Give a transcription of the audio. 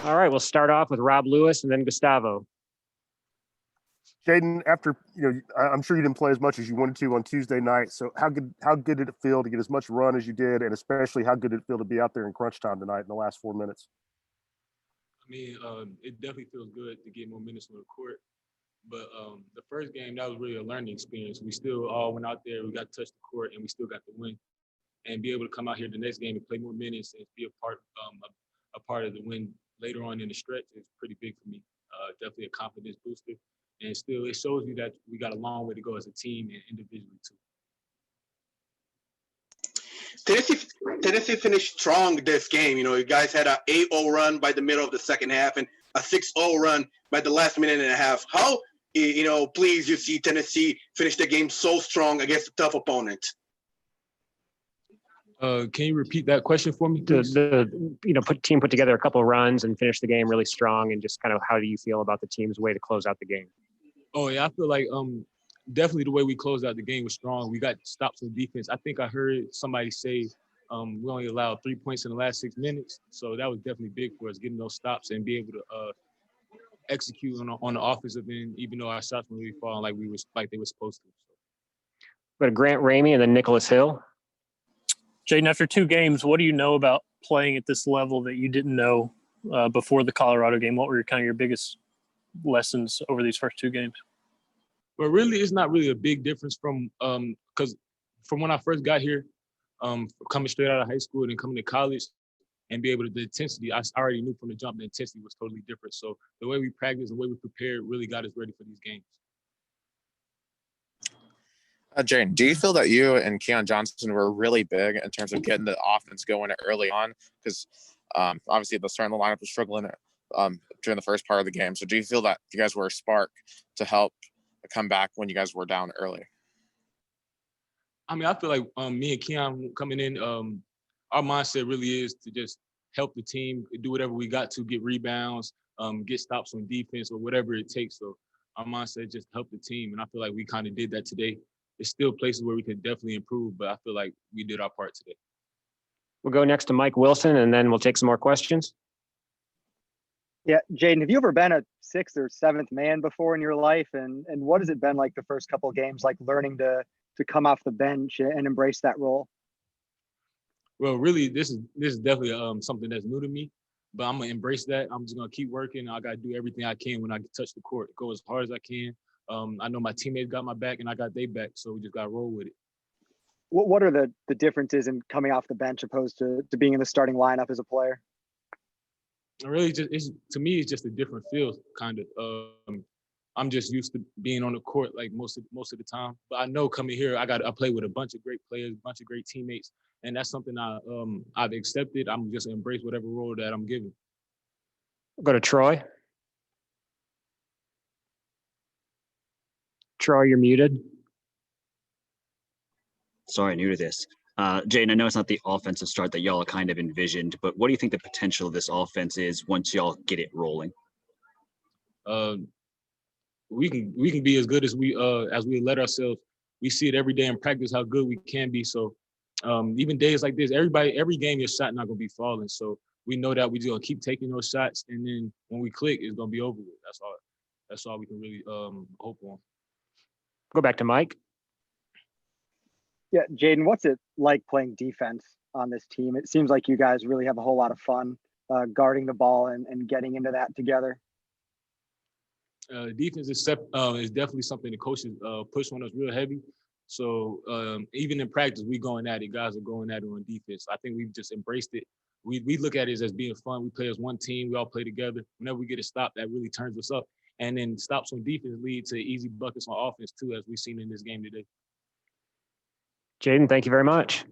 All right, we'll start off with Rob Lewis and then Gustavo. Jaden, after I'm sure you didn't play as much as you wanted to on Tuesday night. So how good did it feel to get as much run as you did, and especially how good did it feel to be out there in crunch time tonight in the last 4 minutes? I mean, it definitely feels good to get more minutes on the court. But the first game, that was really a learning experience. We still all went out there, we got to touch the court, and we still got the win. And be able to come out here the next game and play more minutes and be a part of the win later on in the stretch is pretty big for me. Definitely a confidence booster. And still, it shows me that we got a long way to go as a team and individually too. Tennessee finished strong this game. You guys had an 8-0 run by the middle of the second half and a 6-0 run by the last minute and a half. How, pleased you see Tennessee finish the game so strong against a tough opponent? Can you repeat that question for me? Team put together a couple of runs and finished the game really strong, and just kind of how do you feel about the team's way to close out the game? Oh yeah, I feel like definitely the way we closed out the game was strong. We got stops on defense. I think I heard somebody say we only allowed 3 points in the last 6 minutes, so that was definitely big for us, getting those stops and be able to execute on the offensive end, even though our shots were really falling like they were supposed to. Go to Grant Ramey and then Nicholas Hill. Jaden, after 2 games, what do you know about playing at this level that you didn't know before the Colorado game? What were your biggest lessons over these first 2 games? But really, it's not really a big difference from because from when I first got here, coming straight out of high school and then coming to college and be able to, the intensity, I already knew from the jump the intensity was totally different. So the way we practiced, the way we prepared really got us ready for these games. Jaden, do you feel that you and Keon Johnson were really big in terms of getting the offense going early on? Because obviously the starting lineup was struggling during the first part of the game. So do you feel that you guys were a spark to help come back when you guys were down early? I mean, I feel like me and Keon coming in, our mindset really is to just help the team, do whatever we got to, get rebounds, get stops on defense or whatever it takes. So our mindset is just help the team. And I feel like we kind of did that today. There's still places where we can definitely improve, but I feel like we did our part today. We'll go next to Mike Wilson, and then we'll take some more questions. Yeah, Jaden, have you ever been a 6th or 7th man before in your life? And what has it been like the first couple of games, like learning to come off the bench and embrace that role? Well, really, this is definitely something that's new to me, but I'm gonna embrace that. I'm just gonna keep working. I gotta do everything I can when I touch the court, go as hard as I can. I know my teammates got my back and I got their back, so we just gotta roll with it. What are the differences in coming off the bench opposed to being in the starting lineup as a player? Really, to me, it's just a different feel, kind of. I'm just used to being on the court like most of the time. But I know coming here, I play with a bunch of great players, a bunch of great teammates, and that's something I've accepted. I'm just embrace whatever role that I'm given. We'll go to Troy. Troy, you're muted. Sorry, new to this. Jaden, I know it's not the offensive start that y'all kind of envisioned, but what do you think the potential of this offense is once y'all get it rolling? We can be as good as we let ourselves. We see it every day in practice how good we can be. So even days like this, every game your shot not gonna be falling. So we know that we're just gonna keep taking those shots, and then when we click, it's gonna be over with. That's all we can really hope on. Go back to Mike. Yeah, Jaden, what's it like playing defense on this team? It seems like you guys really have a whole lot of fun guarding the ball and getting into that together. Defense is definitely something the coaches push on us real heavy. So even in practice, we going at it. Guys are going at it on defense. I think we've just embraced it. We look at it as being fun. We play as one team. We all play together. Whenever we get a stop, that really turns us up. And then stops on defense lead to easy buckets on offense too, as we've seen in this game today. Jaden, thank you very much.